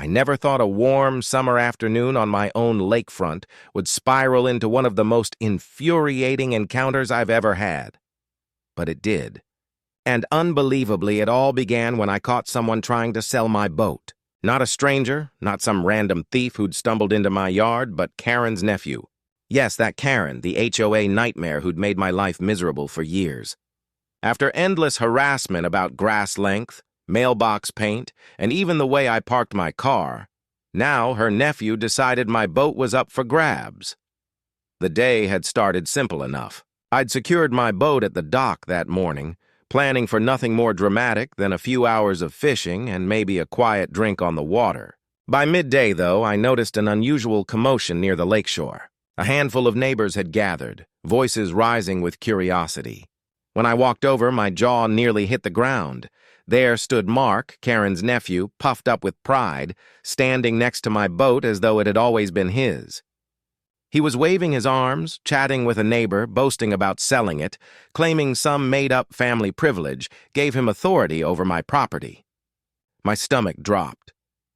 I never thought a warm summer afternoon on my own lakefront would spiral into one of the most infuriating encounters I've ever had. But it did. And unbelievably, it all began when I caught someone trying to sell my boat. Not a stranger, not some random thief who'd stumbled into my yard, but Karen's nephew. Yes, that Karen, the HOA nightmare who'd made my life miserable for years. After endless harassment about grass length, mailbox paint, and even the way I parked my car, now her nephew decided my boat was up for grabs. The day had started simple enough. I'd secured my boat at the dock that morning, planning for nothing more dramatic than a few hours of fishing and maybe a quiet drink on the water. By midday, though, I noticed an unusual commotion near the lakeshore. A handful of neighbors had gathered, voices rising with curiosity. When I walked over, my jaw nearly hit the ground. There stood Mark, Karen's nephew, puffed up with pride, standing next to my boat as though it had always been his. He was waving his arms, chatting with a neighbor, boasting about selling it, claiming some made-up family privilege gave him authority over my property. My stomach dropped.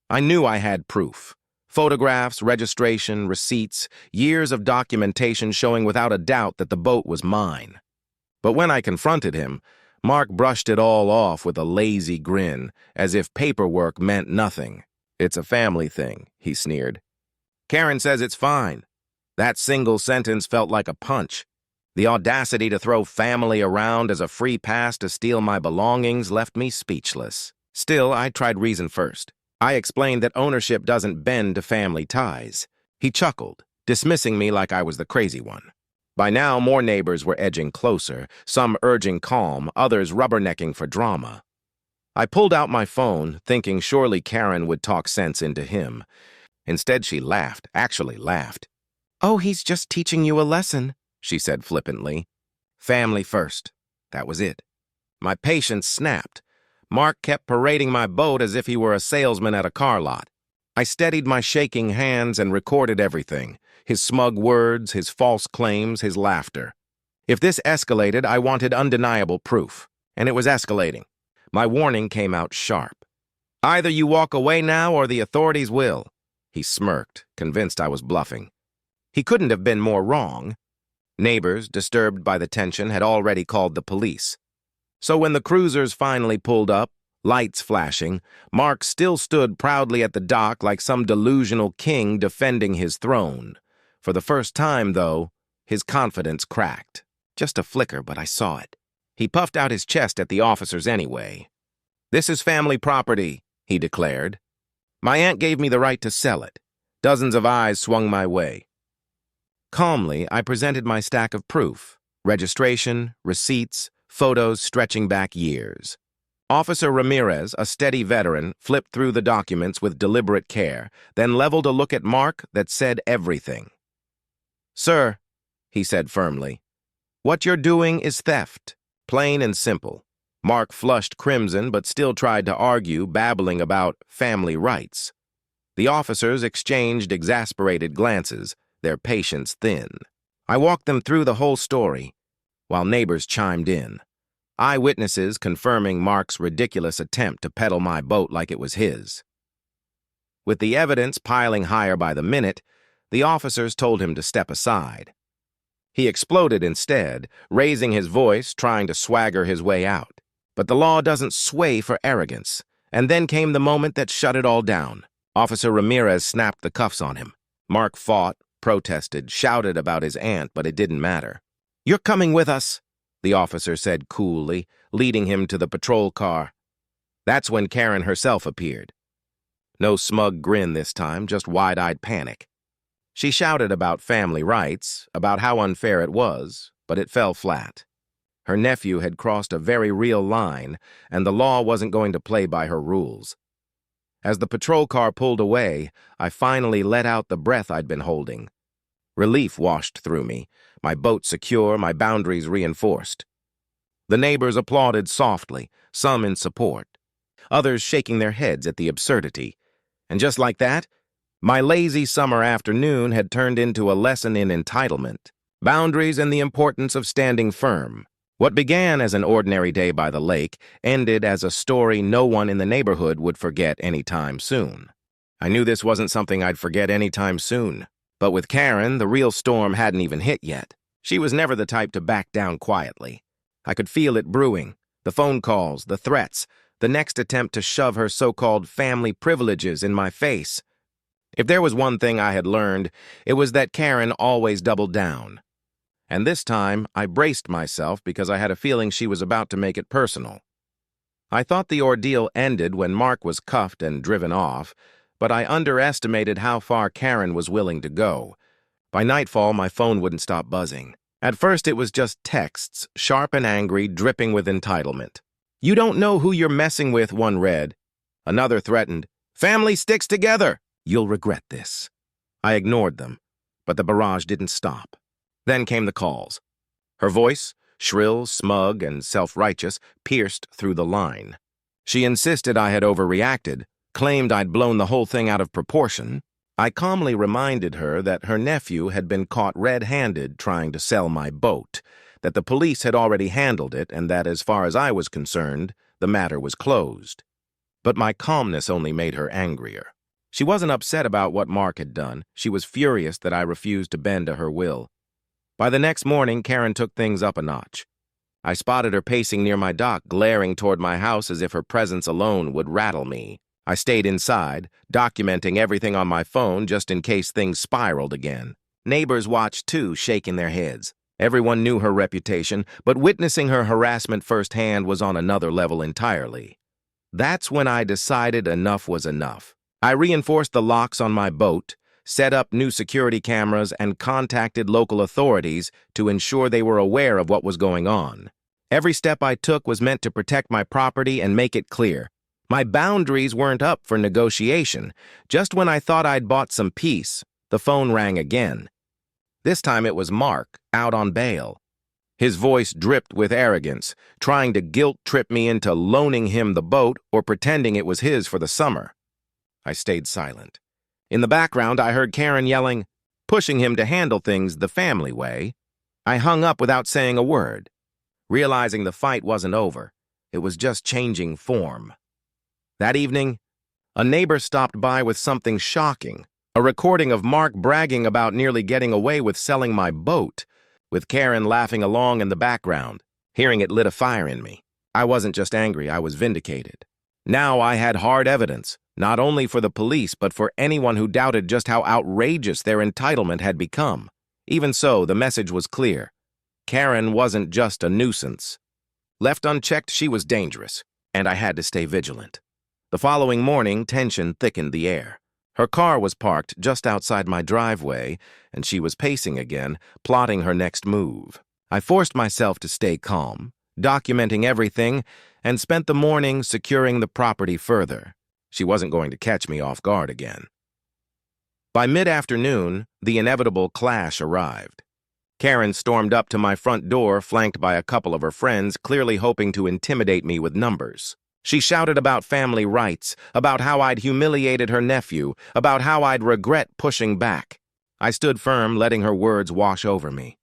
I knew I had proof. Photographs, registration, receipts, years of documentation showing without a doubt that the boat was mine. But when I confronted him, Mark brushed it all off with a lazy grin, as if paperwork meant nothing. "It's a family thing," he sneered. "Karen says it's fine." That single sentence felt like a punch. The audacity to throw family around as a free pass to steal my belongings left me speechless. Still, I tried reason first. I explained that ownership doesn't bend to family ties. He chuckled, dismissing me like I was the crazy one. By now, more neighbors were edging closer, some urging calm, others rubbernecking for drama. I pulled out my phone, thinking surely Karen would talk sense into him. Instead, she laughed, actually laughed. "Oh, he's just teaching you a lesson," she said flippantly. Family first. That was it. My patience snapped. Mark kept parading my boat as if he were a salesman at a car lot. I steadied my shaking hands and recorded everything. His smug words, his false claims, his laughter. If this escalated, I wanted undeniable proof. And it was escalating. My warning came out sharp. "Either you walk away now or the authorities will." He smirked, convinced I was bluffing. He couldn't have been more wrong. Neighbors, disturbed by the tension, had already called the police. So when the cruisers finally pulled up, lights flashing, Mark still stood proudly at the dock like some delusional king defending his throne. For the first time, though, his confidence cracked. Just a flicker, but I saw it. He puffed out his chest at the officers anyway. "This is family property," he declared. "My aunt gave me the right to sell it." Dozens of eyes swung my way. Calmly, I presented my stack of proof. Registration, receipts, photos stretching back years. Officer Ramirez, a steady veteran, flipped through the documents with deliberate care, then leveled a look at Mark that said everything. "Sir," he said firmly, "what you're doing is theft, plain and simple." Mark flushed crimson but still tried to argue, babbling about family rights. The officers exchanged exasperated glances, their patience thin. I walked them through the whole story, while neighbors chimed in. Eyewitnesses confirming Mark's ridiculous attempt to peddle my boat like it was his. With the evidence piling higher by the minute, the officers told him to step aside. He exploded instead, raising his voice, trying to swagger his way out. But the law doesn't sway for arrogance, and then came the moment that shut it all down. Officer Ramirez snapped the cuffs on him. Mark fought, protested, shouted about his aunt, but it didn't matter. "You're coming with us," the officer said coolly, leading him to the patrol car. That's when Karen herself appeared. No smug grin this time, just wide-eyed panic. She shouted about family rights, about how unfair it was, but it fell flat. Her nephew had crossed a very real line, and the law wasn't going to play by her rules. As the patrol car pulled away, I finally let out the breath I'd been holding. Relief washed through me, my boat secure, my boundaries reinforced. The neighbors applauded softly, some in support, others shaking their heads at the absurdity. And just like that, my lazy summer afternoon had turned into a lesson in entitlement, boundaries, and the importance of standing firm. What began as an ordinary day by the lake ended as a story no one in the neighborhood would forget anytime soon. I knew this wasn't something I'd forget anytime soon. But with Karen, the real storm hadn't even hit yet. She was never the type to back down quietly. I could feel it brewing, the phone calls, the threats, the next attempt to shove her so-called family privileges in my face. If there was one thing I had learned, it was that Karen always doubled down. And this time, I braced myself because I had a feeling she was about to make it personal. I thought the ordeal ended when Mark was cuffed and driven off, but I underestimated how far Karen was willing to go. By nightfall, my phone wouldn't stop buzzing. At first, it was just texts, sharp and angry, dripping with entitlement. "You don't know who you're messing with," one read. Another threatened, "Family sticks together. You'll regret this." I ignored them, but the barrage didn't stop. Then came the calls. Her voice, shrill, smug, and self-righteous, pierced through the line. She insisted I had overreacted, claimed I'd blown the whole thing out of proportion. I calmly reminded her that her nephew had been caught red-handed trying to sell my boat, that the police had already handled it, and that, as far as I was concerned, the matter was closed. But my calmness only made her angrier. She wasn't upset about what Mark had done. She was furious that I refused to bend to her will. By the next morning, Karen took things up a notch. I spotted her pacing near my dock, glaring toward my house as if her presence alone would rattle me. I stayed inside, documenting everything on my phone just in case things spiraled again. Neighbors watched too, shaking their heads. Everyone knew her reputation, but witnessing her harassment firsthand was on another level entirely. That's when I decided enough was enough. I reinforced the locks on my boat, set up new security cameras, and contacted local authorities to ensure they were aware of what was going on. Every step I took was meant to protect my property and make it clear. My boundaries weren't up for negotiation. Just when I thought I'd bought some peace, the phone rang again. This time it was Mark, out on bail. His voice dripped with arrogance, trying to guilt-trip me into loaning him the boat or pretending it was his for the summer. I stayed silent. In the background, I heard Karen yelling, pushing him to handle things the family way. I hung up without saying a word, realizing the fight wasn't over. It was just changing form. That evening, a neighbor stopped by with something shocking, a recording of Mark bragging about nearly getting away with selling my boat, with Karen laughing along in the background. Hearing it lit a fire in me. I wasn't just angry, I was vindicated. Now I had hard evidence, not only for the police, but for anyone who doubted just how outrageous their entitlement had become. Even so, the message was clear. Karen wasn't just a nuisance. Left unchecked, she was dangerous, and I had to stay vigilant. The following morning, tension thickened the air. Her car was parked just outside my driveway, and she was pacing again, plotting her next move. I forced myself to stay calm, documenting everything, and spent the morning securing the property further. She wasn't going to catch me off guard again. By mid-afternoon, the inevitable clash arrived. Karen stormed up to my front door, flanked by a couple of her friends, clearly hoping to intimidate me with numbers. She shouted about family rights, about how I'd humiliated her nephew, about how I'd regret pushing back. I stood firm, letting her words wash over me.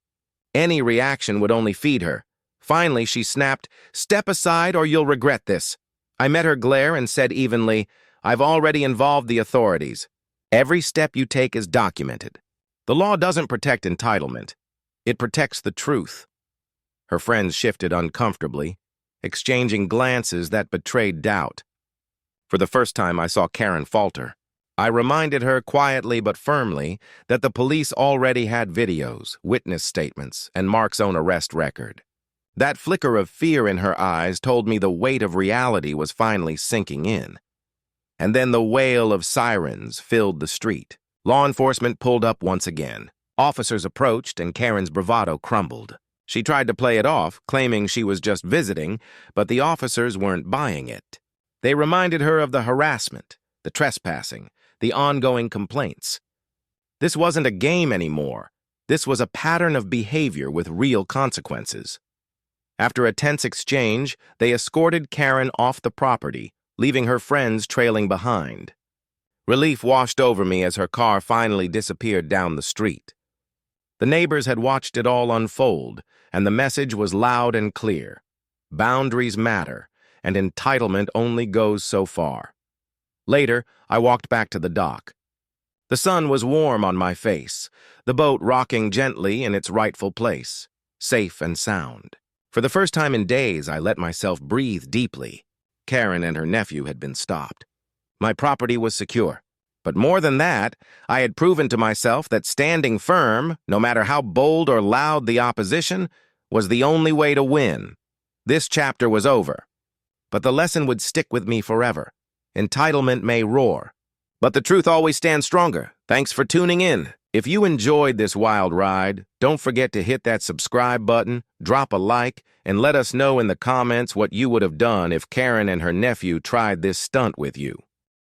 Any reaction would only feed her. Finally, she snapped, "Step aside or you'll regret this." I met her glare and said evenly, "I've already involved the authorities. Every step you take is documented. The law doesn't protect entitlement. It protects the truth." Her friends shifted uncomfortably, exchanging glances that betrayed doubt. For the first time, I saw Karen falter. I reminded her quietly but firmly that the police already had videos, witness statements, and Mark's own arrest record. That flicker of fear in her eyes told me the weight of reality was finally sinking in. And then the wail of sirens filled the street. Law enforcement pulled up once again. Officers approached, and Karen's bravado crumbled. She tried to play it off, claiming she was just visiting, but the officers weren't buying it. They reminded her of the harassment, the trespassing, the ongoing complaints. This wasn't a game anymore. This was a pattern of behavior with real consequences. After a tense exchange, they escorted Karen off the property, leaving her friends trailing behind. Relief washed over me as her car finally disappeared down the street. The neighbors had watched it all unfold, and the message was loud and clear. Boundaries matter, and entitlement only goes so far. Later, I walked back to the dock. The sun was warm on my face, the boat rocking gently in its rightful place, safe and sound. For the first time in days, I let myself breathe deeply. Karen and her nephew had been stopped. My property was secure. But more than that, I had proven to myself that standing firm, no matter how bold or loud the opposition, was the only way to win. This chapter was over. But the lesson would stick with me forever. Entitlement may roar, but the truth always stands stronger. Thanks for tuning in. If you enjoyed this wild ride, don't forget to hit that subscribe button, drop a like, and let us know in the comments what you would have done if Karen and her nephew tried this stunt with you.